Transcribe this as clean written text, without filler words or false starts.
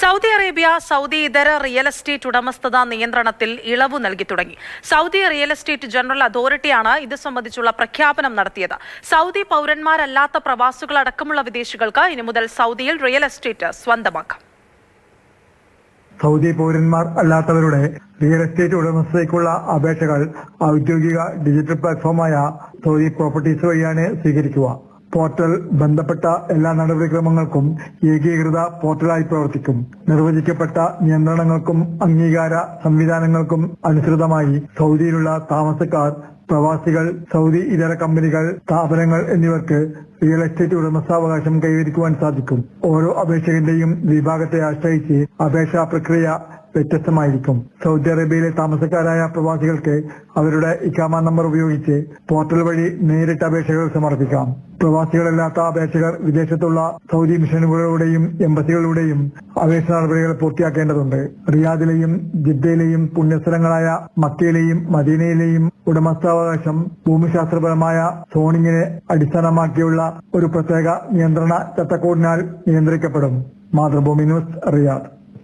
Saudi Arabia Saudi ഇതര real estate ഉടമസ്ഥത നിയന്ത്രണത്തിൽ ഇളവ് നൽകി തുടങ്ങി. സൗദി റിയൽ എസ്റ്റേറ്റ് ജനറൽ അതോറിറ്റിയാണ് ഇത് സംബന്ധിച്ചുള്ള പ്രഖ്യാപനം നടത്തിയത്. സൗദി പൗരന്മാരല്ലാത്ത പ്രവാസികളടക്കമുള്ള വിദേശികൾക്ക് ഇനി മുതൽ സൗദിയിൽ റിയൽ എസ്റ്റേറ്റ് സ്വന്തമാക്കാം. സൗദി പൗരന്മാർ അല്ലാത്തവരുടെ റിയൽ എസ്റ്റേറ്റ് ഉടമസ്ഥതയ്ക്കുള്ള അപേക്ഷകൾ ഔദ്യോഗിക ഡിജിറ്റൽ പ്ലാറ്റ്ഫോമായ സൗദി പ്രോപ്പർട്ടീസ് വഴിയാണ് സ്വീകരിക്കുക. പോർട്ടൽ ബന്ധപ്പെട്ട എല്ലാ നടപടിക്രമങ്ങൾക്കും ഏകീകൃത പോർട്ടലായി പ്രവർത്തിക്കും. നിർവചിക്കപ്പെട്ട നിയന്ത്രണങ്ങൾക്കും അംഗീകാര സംവിധാനങ്ങൾക്കും അനുസൃതമായി സൗദിയിലുള്ള താമസക്കാർ, പ്രവാസികൾ, സൗദി ഇതര കമ്പനികൾ, സ്ഥാപനങ്ങൾ എന്നിവർക്ക് റിയൽ എസ്റ്റേറ്റ് ഉടമസ്ഥാവകാശം കൈവരിക്കുവാൻ സാധിക്കും. ഓരോ അപേക്ഷകന്റെയും വിഭാഗത്തെ ആശ്രയിച്ച് അപേക്ഷാ പ്രക്രിയ വ്യത്യസ്തമായിരിക്കും. സൗദി അറേബ്യയിലെ താമസക്കാരായ പ്രവാസികൾക്ക് അവരുടെ ഇഖാമ നമ്പർ ഉപയോഗിച്ച് പോർട്ടൽ വഴി നേരിട്ട് അപേക്ഷകൾ സമർപ്പിക്കാം. പ്രവാസികളല്ലാത്ത അപേക്ഷകർ വിദേശത്തുള്ള സൗദി മിഷനുകളിലൂടെയും എംബസികളിലൂടെയും അപേക്ഷ നടപടികൾ പൂർത്തിയാക്കേണ്ടതുണ്ട്. റിയാദിലെയും ജിദ്ദയിലെയും പുണ്യസ്ഥലങ്ങളായ മക്കയിലെയും മദീനയിലെയും ഉടമസ്ഥാവകാശം ഭൂമിശാസ്ത്രപരമായ സോണിങ്ങിനെ അടിസ്ഥാനമാക്കിയുള്ള ഒരു പ്രത്യേക നിയന്ത്രണ ചട്ടക്കൂടിനാൽ നിയന്ത്രിക്കപ്പെടും. Mathrubhumi news, Riyadh.